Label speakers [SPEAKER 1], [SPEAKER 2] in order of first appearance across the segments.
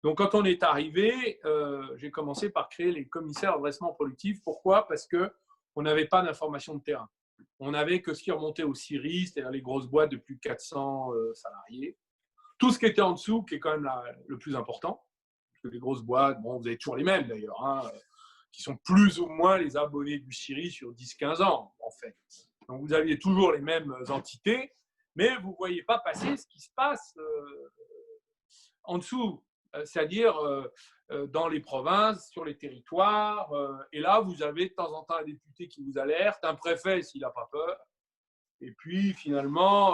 [SPEAKER 1] Donc, quand on est arrivé, j'ai commencé par créer les commissaires d'adressement productif. Pourquoi? Parce qu'on n'avait pas d'information de terrain. On n'avait que ce qui remontait au CIRI, c'est-à-dire les grosses boîtes de plus de 400 salariés. Tout ce qui était en dessous, qui est quand même le plus important. Parce que les grosses boîtes, bon, vous avez toujours les mêmes d'ailleurs, hein, qui sont plus ou moins les abonnés du CIRI sur 10-15 ans, en fait. Donc, vous aviez toujours les mêmes entités, mais vous ne voyez pas passer ce qui se passe en dessous, c'est-à-dire dans les provinces, sur les territoires. Et là, vous avez de temps en temps un député qui vous alerte, un préfet s'il n'a pas peur. Et puis, finalement,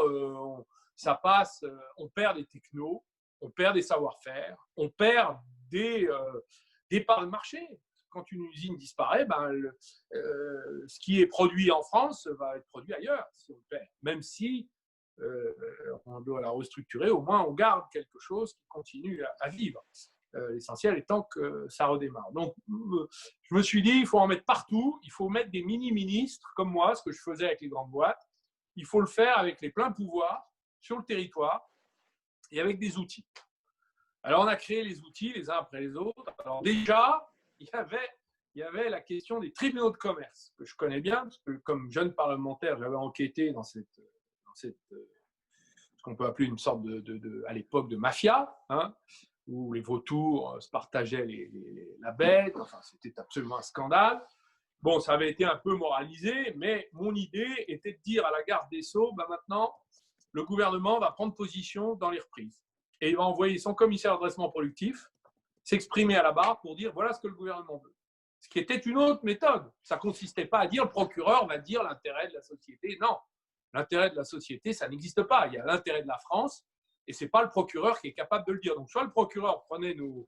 [SPEAKER 1] ça passe, on perd des technos, on perd des savoir-faire, on perd des parts de marché. Quand une usine disparaît, ce qui est produit en France va être produit ailleurs, si on le perd. Même si on doit la restructurer, au moins on garde quelque chose qui continue à vivre. L'essentiel étant que ça redémarre. Donc, je me suis dit, il faut en mettre partout, il faut mettre des mini-ministres comme moi, ce que je faisais avec les grandes boîtes. Il faut le faire avec les pleins pouvoirs sur le territoire et avec des outils. Alors, on a créé les outils les uns après les autres. Alors, déjà, il y avait la question des tribunaux de commerce, que je connais bien, parce que comme jeune parlementaire, j'avais enquêté dans ce qu'on peut appeler une sorte à l'époque de mafia, hein, où les vautours se partageaient la bête. Enfin, c'était absolument un scandale. Bon, ça avait été un peu moralisé, mais mon idée était de dire à la garde des Sceaux, maintenant, le gouvernement va prendre position dans les reprises. Et il va envoyer son commissaire d'adressement productif s'exprimer à la barre pour dire voilà ce que le gouvernement veut. Ce qui était une autre méthode. Ça ne consistait pas à dire le procureur va dire l'intérêt de la société. Non, l'intérêt de la société, ça n'existe pas. Il y a l'intérêt de la France et ce n'est pas le procureur qui est capable de le dire. Donc, soit le procureur prenait nos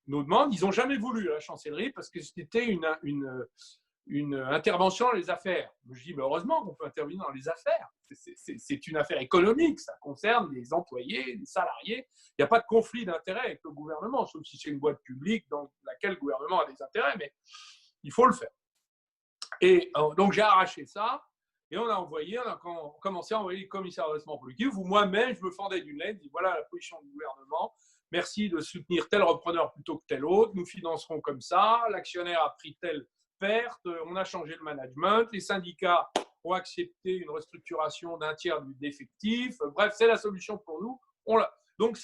[SPEAKER 1] demandes, ils n'ont jamais voulu à la chancellerie parce que c'était une intervention dans les affaires. Je dis, mais heureusement qu'on peut intervenir dans les affaires. C'est une affaire économique, ça concerne les employés, les salariés. Il n'y a pas de conflit d'intérêts avec le gouvernement, sauf si c'est une boîte publique dans laquelle le gouvernement a des intérêts, mais il faut le faire. Et donc, j'ai arraché ça, et on a commencé à envoyer les commissaires d'adressement productif, où moi-même, je me fendais d'une lettre, je dis, voilà la position du gouvernement, merci de soutenir tel repreneur plutôt que tel autre, nous financerons comme ça, l'actionnaire a pris tel perte, on a changé le management, les syndicats ont accepté une restructuration d'un tiers d'effectifs. Bref, c'est la solution pour nous. Donc,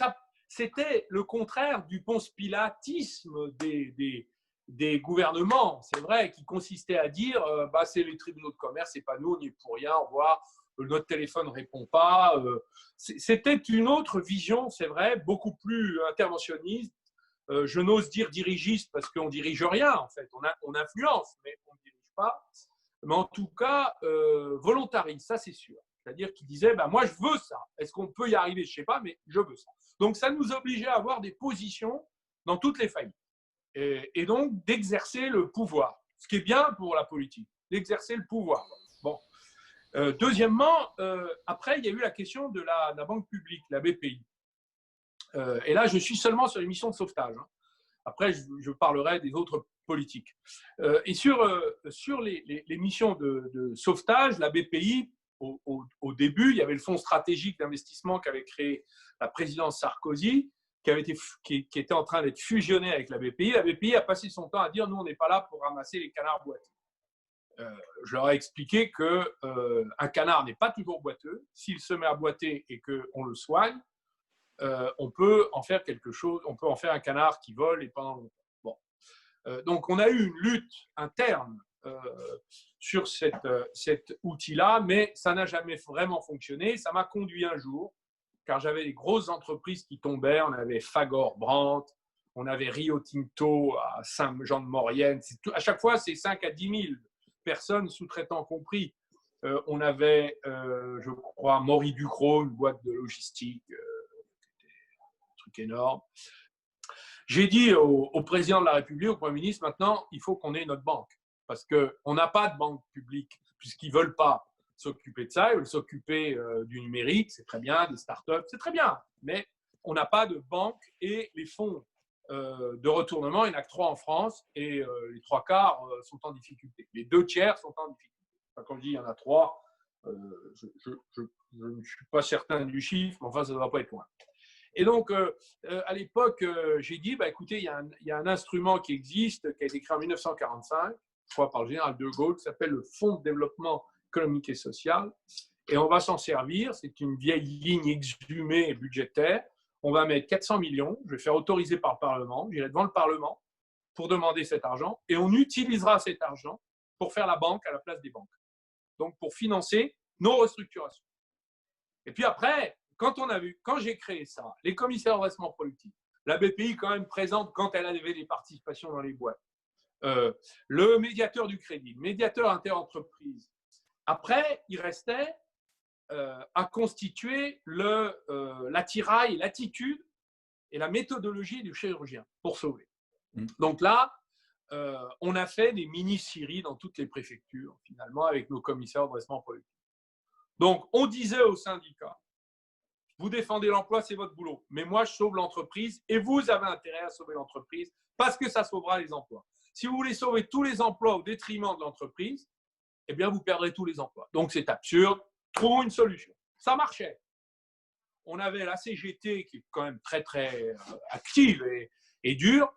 [SPEAKER 1] c'était le contraire du ponce-pilatisme des gouvernements, c'est vrai, qui consistait à dire c'est les tribunaux de commerce, c'est pas nous, on n'y est pour rien, au revoir, notre téléphone ne répond pas. C'était une autre vision, c'est vrai, beaucoup plus interventionniste. Je n'ose dire dirigiste parce qu'on ne dirige rien, en fait. On influence, mais on ne dirige pas. Mais en tout cas, volontariste, ça c'est sûr. C'est-à-dire qu'il disait, moi je veux ça. Est-ce qu'on peut y arriver? Je ne sais pas, mais je veux ça. Donc ça nous obligeait à avoir des positions dans toutes les faillites. Et donc d'exercer le pouvoir. Ce qui est bien pour la politique, d'exercer le pouvoir. Bon. Deuxièmement, après, il y a eu la question de la banque publique, la BPI. Et là, je suis seulement sur les missions de sauvetage. Après, je parlerai des autres politiques. Et sur les missions de sauvetage, la BPI, au début, il y avait le fonds stratégique d'investissement qu'avait créé la présidence Sarkozy, qui était en train d'être fusionné avec la BPI. La BPI a passé son temps à dire « nous, on n'est pas là pour ramasser les canards boiteux ». Je leur ai expliqué qu'un canard n'est pas toujours boiteux. S'il se met à boiter et qu'on le soigne, on peut en faire quelque chose, on peut en faire un canard qui vole et pendant longtemps. Bon. Donc, on a eu une lutte interne sur cet outil-là, mais ça n'a jamais vraiment fonctionné. Ça m'a conduit un jour, car j'avais des grosses entreprises qui tombaient. On avait Fagor Brandt, on avait Rio Tinto à Saint-Jean-de-Maurienne. À chaque fois, c'est 5 à 10 000 personnes, sous-traitants compris. On avait, je crois, Maury Ducrot, une boîte de logistique, truc énorme. J'ai dit au président de la République, au Premier ministre, maintenant, il faut qu'on ait notre banque. Parce qu'on n'a pas de banque publique, puisqu'ils ne veulent pas s'occuper de ça. Ils veulent s'occuper du numérique, c'est très bien, des startups, c'est très bien. Mais on n'a pas de banque et les fonds de retournement, il n'y en a que 3 en France et les 3 quarts sont en difficulté. Les 2 tiers sont en difficulté. Enfin, quand je dis il y en a 3, je ne suis pas certain du chiffre, mais enfin, ça ne va pas être loin. Et donc, à l'époque, j'ai dit, bah, écoutez, il y a un instrument qui existe, qui a été créé en 1945, je crois par le général de Gaulle, qui s'appelle le Fonds de développement économique et social. Et on va s'en servir. C'est une vieille ligne exhumée budgétaire. On va mettre 400 millions. Je vais faire autoriser par le Parlement. J'irai devant le Parlement pour demander cet argent. Et on utilisera cet argent pour faire la banque à la place des banques. Donc, pour financer nos restructurations. Et puis après, quand j'ai créé ça, les commissaires de redressement productif, la BPI quand même présente quand elle avait des participations dans les boîtes, le médiateur du crédit, le médiateur interentreprise. Après, il restait à constituer l'attirail, l'attitude et la méthodologie du chirurgien pour sauver. Donc là, on a fait des mini-scieries dans toutes les préfectures, finalement, avec nos commissaires de redressement productif. Donc, on disait aux syndicats, vous défendez l'emploi, c'est votre boulot. Mais moi, je sauve l'entreprise et vous avez intérêt à sauver l'entreprise parce que ça sauvera les emplois. Si vous voulez sauver tous les emplois au détriment de l'entreprise, eh bien, vous perdrez tous les emplois. Donc, c'est absurde. Trouvons une solution. Ça marchait. On avait la CGT qui est quand même très, très active et dure.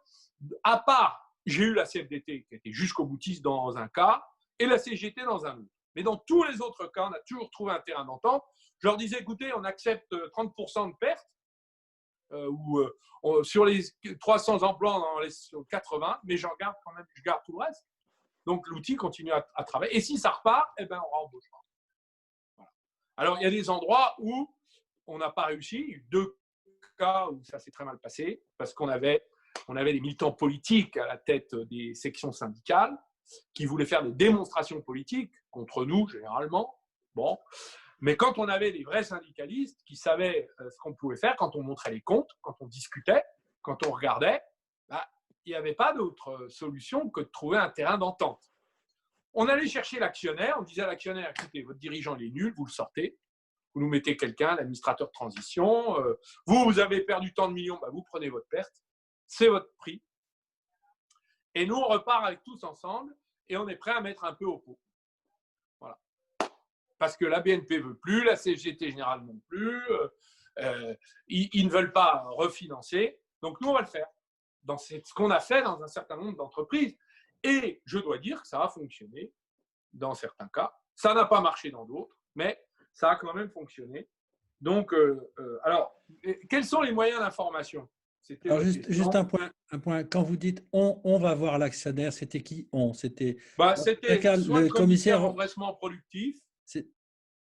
[SPEAKER 1] À part, j'ai eu la CFDT qui était jusqu'au boutiste dans un cas et la CGT dans un autre. Mais dans tous les autres cas, on a toujours trouvé un terrain d'entente. Je leur disais, écoutez, on accepte 30% de pertes sur les 300 emplois, on en laisse 80, mais je garde tout le reste. Donc, l'outil continue à travailler. Et si ça repart, eh ben, on rembauchera. Voilà. Alors, il y a des endroits où on n'a pas réussi. Il y a eu 2 cas où ça s'est très mal passé parce qu'on avait des militants politiques à la tête des sections syndicales qui voulaient faire des démonstrations politiques contre nous, généralement. Bon. Mais quand on avait des vrais syndicalistes qui savaient ce qu'on pouvait faire, quand on montrait les comptes, quand on discutait, quand on regardait, bah, il n'y avait pas d'autre solution que de trouver un terrain d'entente. On allait chercher l'actionnaire, on disait à l'actionnaire, écoutez, votre dirigeant il est nul, vous le sortez, vous nous mettez quelqu'un, l'administrateur de transition, vous avez perdu tant de millions, bah, vous prenez votre perte, c'est votre prix. Et nous, on repart avec tous ensemble et on est prêt à mettre un peu au pot. Voilà. Parce que la BNP ne veut plus, la CGT Générale non plus, ils ne veulent pas refinancer. Donc, nous, on va le faire. C'est ce qu'on a fait dans un certain nombre d'entreprises. Et je dois dire que ça a fonctionné dans certains cas. Ça n'a pas marché dans d'autres, mais ça a quand même fonctionné. Donc, alors, quels sont les moyens d'information?
[SPEAKER 2] Alors, juste un point. Quand vous dites on va voir l'actionnaire, c'était qui on? C'était
[SPEAKER 1] soit le commissaire
[SPEAKER 2] en
[SPEAKER 1] redressement productif.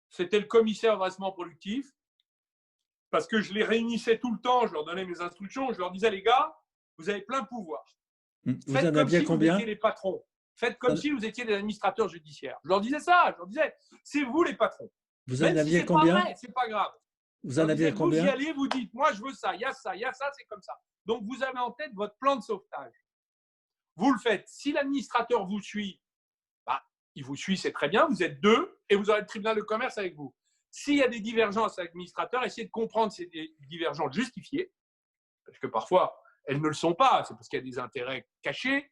[SPEAKER 1] C'était le commissaire redressement productif parce que je les réunissais tout le temps, je leur donnais mes instructions, je leur disais, les gars, vous avez plein pouvoir. Faites comme si vous étiez les patrons. Faites comme si vous étiez des administrateurs judiciaires. Je leur disais ça, je leur disais, c'est vous les patrons.
[SPEAKER 2] Vous en aviez combien?
[SPEAKER 1] Pas vrai, c'est pas grave.
[SPEAKER 2] Vous en aviez combien?
[SPEAKER 1] Vous y allez, vous dites, moi je veux ça, il y a ça, c'est comme ça. Donc vous avez en tête votre plan de sauvetage. Vous le faites. Si l'administrateur vous suit, bah, il vous suit, c'est très bien, vous êtes 2 et vous aurez le tribunal de commerce avec vous. S'il y a des divergences avec l'administrateur, essayez de comprendre ces divergences justifiées, parce que parfois, elles ne le sont pas, c'est parce qu'il y a des intérêts cachés.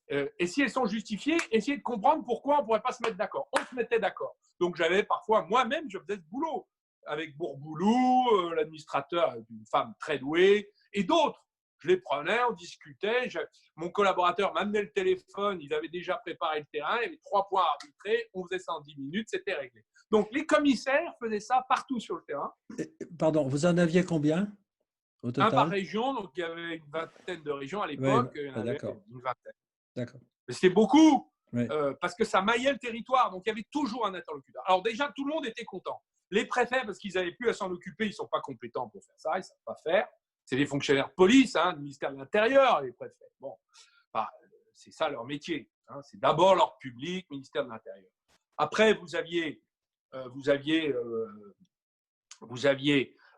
[SPEAKER 1] Et si elles sont justifiées, essayez de comprendre pourquoi on ne pourrait pas se mettre d'accord. On se mettait d'accord. Donc, j'avais parfois, moi-même, je faisais ce boulot avec Bourboulou, l'administrateur, une femme très douée, et d'autres. Je les prenais, on discutait. Mon collaborateur m'amenait le téléphone, ils avaient déjà préparé le terrain, il y avait 3 points à arbitrer, on faisait ça en 10 minutes, c'était réglé. Donc, les commissaires faisaient ça partout sur le terrain.
[SPEAKER 2] Pardon, vous en aviez combien au total?
[SPEAKER 1] Un par région, donc il y avait une vingtaine de régions à l'époque, il y en avait une vingtaine.
[SPEAKER 2] D'accord.
[SPEAKER 1] Mais c'était beaucoup, parce que ça maillait le territoire, donc il y avait toujours un interlocuteur. Alors déjà, tout le monde était content. Les préfets, parce qu'ils n'avaient plus à s'en occuper, ils ne sont pas compétents pour faire ça, ils ne savent pas faire. C'est des fonctionnaires de police, du ministère de l'Intérieur, les préfets. Bon, c'est ça leur métier. C'est d'abord l'ordre public, ministère de l'Intérieur. Après, vous aviez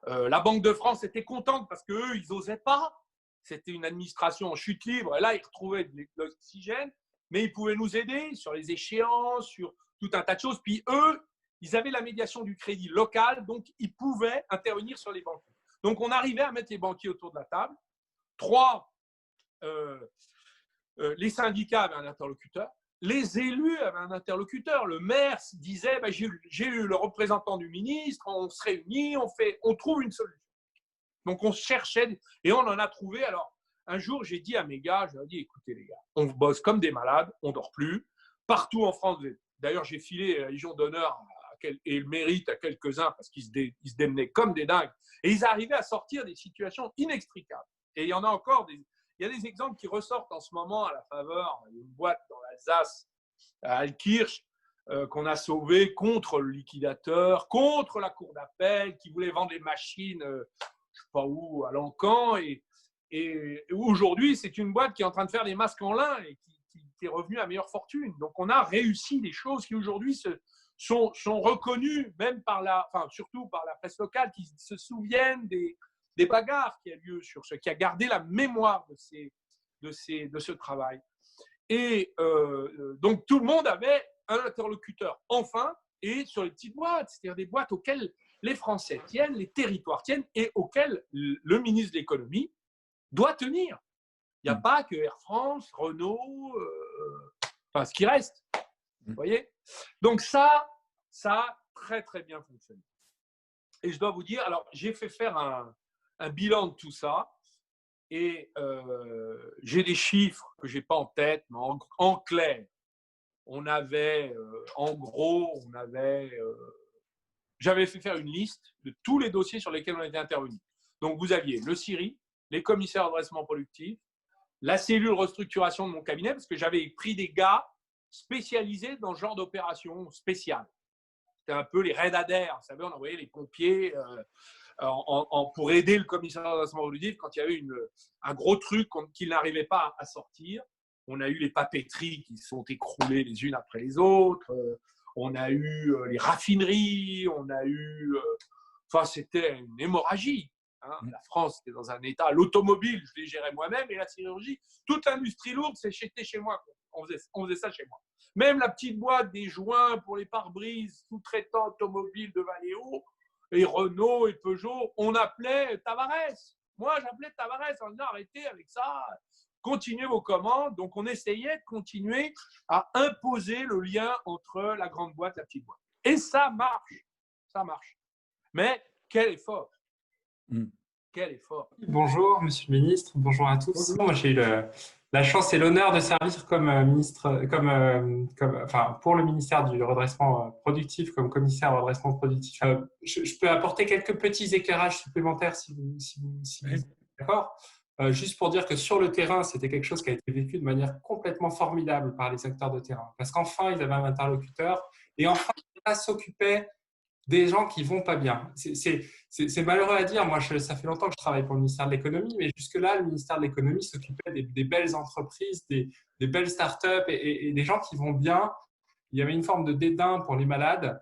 [SPEAKER 1] la Banque de France était contente parce qu'eux, ils n'osaient pas. C'était une administration en chute libre. Et là, ils retrouvaient de l'oxygène, mais ils pouvaient nous aider sur les échéances, sur tout un tas de choses. Puis eux, ils avaient la médiation du crédit local, donc ils pouvaient intervenir sur les banquiers. Donc, on arrivait à mettre les banquiers autour de la table. 3, les syndicats avaient un interlocuteur. Les élus avaient un interlocuteur. Le maire disait, j'ai eu le représentant du ministre, on se réunit, on trouve une solution. Donc, on cherchait et on en a trouvé. Alors, un jour, j'ai dit à mes gars, je leur ai dit, écoutez les gars, on bosse comme des malades, on ne dort plus. Partout en France, d'ailleurs, j'ai filé la Légion d'honneur et le mérite à quelques-uns parce qu'ils se démenaient comme des dingues. Et ils arrivaient à sortir des situations inextricables. Et il y en a encore il y a des exemples qui ressortent en ce moment à la faveur. Il y a une boîte dans l'Alsace, à Altkirch, qu'on a sauvé contre le liquidateur, contre la cour d'appel, qui voulait vendre les machines, je ne sais pas où, à Lancan. Et aujourd'hui, c'est une boîte qui est en train de faire des masques en lin et qui est revenue à meilleure fortune. Donc, on a réussi des choses qui aujourd'hui sont reconnues, même surtout par la presse locale, qui se souviennent des bagarres qui a lieu sur qui a gardé la mémoire de ce travail. Et donc, tout le monde avait un interlocuteur, enfin, et sur les petites boîtes, c'est-à-dire des boîtes auxquelles les Français tiennent, les territoires tiennent, et auxquelles le ministre de l'économie doit tenir. Il n'y a pas que Air France, Renault, ce qui reste. Vous voyez ? Donc ça a très, très bien fonctionné. Et je dois vous dire, alors, j'ai fait faire un bilan de tout ça. Et j'ai des chiffres que je n'ai pas en tête, mais en clair, on avait, j'avais fait faire une liste de tous les dossiers sur lesquels on était intervenu. Donc, vous aviez le CIRI, les commissaires de redressement productif, la cellule restructuration de mon cabinet, parce que j'avais pris des gars spécialisés dans ce genre d'opération spéciale. C'était un peu les raids Adair, vous savez, on envoyait les pompiers pour aider le commissaire de redressement productif quand il y avait un gros truc qu'il n'arrivait pas à sortir. On a eu les papeteries qui se sont écroulées les unes après les autres. On a eu les raffineries. On a eu… c'était une hémorragie. Hein. La France était dans un état… L'automobile, je les gérais moi-même. Et la sidérurgie, toute l'industrie lourde, c'était chez moi. On faisait ça chez moi. Même la petite boîte des joints pour les pare-brises, sous-traitants automobiles de Valeo, et Renault et Peugeot, on appelait Tavares. Moi, j'appelais Tavares en disant arrêtez avec ça, continuez vos commandes. Donc, on essayait de continuer à imposer le lien entre la grande boîte et la petite boîte. Et ça marche. Ça marche. Mais quel effort. Quel effort.
[SPEAKER 3] Bonjour, monsieur le ministre. Bonjour à tous. Bonjour. Moi, j'ai eu la chance et l'honneur de servir comme ministre, pour le ministère du redressement productif, comme commissaire de redressement productif. Je peux apporter quelques petits éclairages supplémentaires si vous êtes d'accord. Juste pour dire que sur le terrain, c'était quelque chose qui a été vécu de manière complètement formidable par les acteurs de terrain. Parce qu'enfin, ils avaient un interlocuteur et enfin, l'État s'occupait des gens qui vont pas bien. C'est malheureux à dire. Moi, ça fait longtemps que je travaille pour le ministère de l'économie, mais jusque-là, le ministère de l'économie s'occupait des belles entreprises, des belles startups et des gens qui vont bien. Il y avait une forme de dédain pour les malades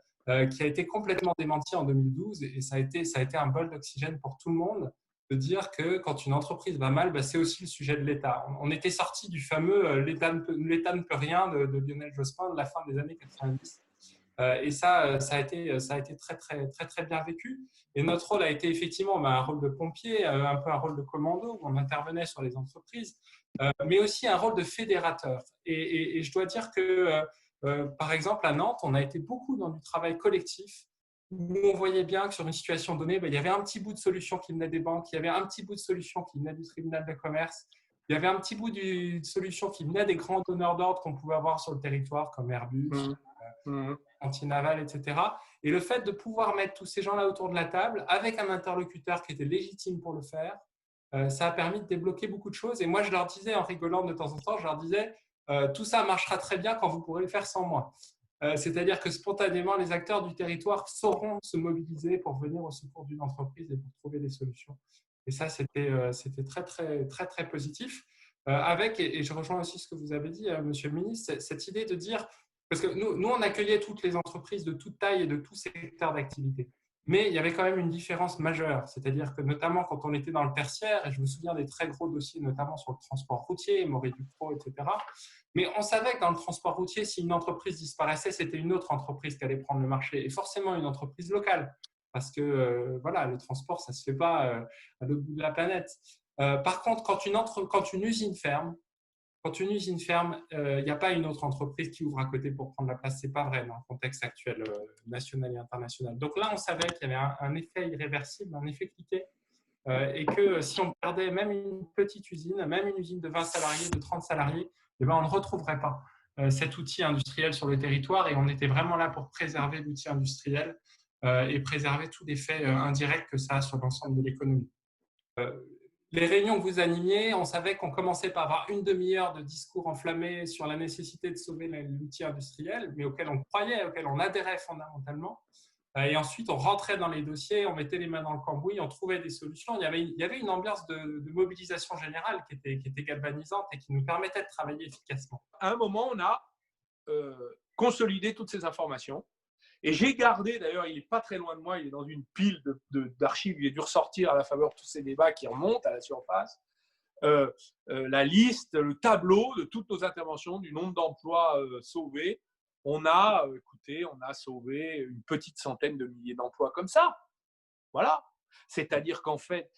[SPEAKER 3] qui a été complètement démenti en 2012 et ça a été un bol d'oxygène pour tout le monde de dire que quand une entreprise va mal, c'est aussi le sujet de l'État. On était sorti du fameux l'État ne peut rien de Lionel Jospin de la fin des années 90. Et ça a été très, très, très, très bien vécu. Et notre rôle a été effectivement un rôle de pompier, un peu un rôle de commando, où on intervenait sur les entreprises, mais aussi un rôle de fédérateur. Et je dois dire que, par exemple, à Nantes, on a été beaucoup dans du travail collectif, où on voyait bien que sur une situation donnée, il y avait un petit bout de solution qui venait des banques, il y avait un petit bout de solution qui venait du tribunal de commerce, il y avait un petit bout de solution qui venait des grands donneurs d'ordre qu'on pouvait avoir sur le territoire, comme Airbus, Antinaval, etc. Et le fait de pouvoir mettre tous ces gens-là autour de la table avec un interlocuteur qui était légitime pour le faire, ça a permis de débloquer beaucoup de choses. Et moi, je leur disais en rigolant de temps en temps, je leur disais tout ça marchera très bien quand vous pourrez le faire sans moi. C'est-à-dire que spontanément, les acteurs du territoire sauront se mobiliser pour venir au secours d'une entreprise et pour trouver des solutions. Et ça, c'était très, très, très, très positif. Et je rejoins aussi ce que vous avez dit, monsieur le ministre, cette idée de dire… Parce que nous, on accueillait toutes les entreprises de toute taille et de tout secteur d'activité. Mais il y avait quand même une différence majeure. C'est-à-dire que notamment quand on était dans le tertiaire, et je me souviens des très gros dossiers, notamment sur le transport routier, Maurice Ducrot, etc. Mais on savait que dans le transport routier, si une entreprise disparaissait, c'était une autre entreprise qui allait prendre le marché. Et forcément une entreprise locale. Parce que le transport, ça ne se fait pas à l'autre bout de la planète. Par contre, quand une usine ferme, il n'y a pas une autre entreprise qui ouvre à côté pour prendre la place. Ce n'est pas vrai dans le contexte actuel national et international. Donc là, on savait qu'il y avait un effet irréversible, un effet cliquet et que si on perdait même une petite usine, même une usine de 20 salariés, de 30 salariés, eh ben, on ne retrouverait pas cet outil industriel sur le territoire et on était vraiment là pour préserver l'outil industriel et préserver tous les effets indirects que ça a sur l'ensemble de l'économie. Les réunions que vous animiez, on savait qu'on commençait par avoir une demi-heure de discours enflammés sur la nécessité de sauver l'outil industriel, mais auquel on croyait, auquel on adhérait fondamentalement. Et ensuite, on rentrait dans les dossiers, on mettait les mains dans le cambouis, on trouvait des solutions. Il y avait une ambiance de mobilisation générale qui était galvanisante et qui nous permettait de travailler efficacement.
[SPEAKER 1] À un moment, on a consolidé toutes ces informations. Et j'ai gardé, d'ailleurs, il n'est pas très loin de moi, il est dans une pile d'archives, il est dû ressortir à la faveur de tous ces débats qui remontent à la surface, la liste, le tableau de toutes nos interventions, du nombre d'emplois sauvés. On a sauvé une petite centaine de milliers d'emplois comme ça. Voilà. C'est-à-dire qu'en fait,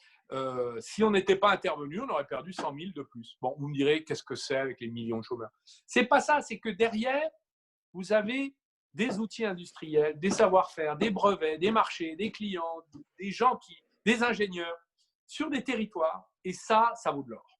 [SPEAKER 1] si on n'était pas intervenu, on aurait perdu 100 000 de plus. Bon, vous me direz, qu'est-ce que c'est avec les millions de chômeurs? C'est pas ça, c'est que derrière, vous avez des outils industriels, des savoir-faire, des brevets, des marchés, des clients, des ingénieurs sur des territoires. Et ça vaut de l'or.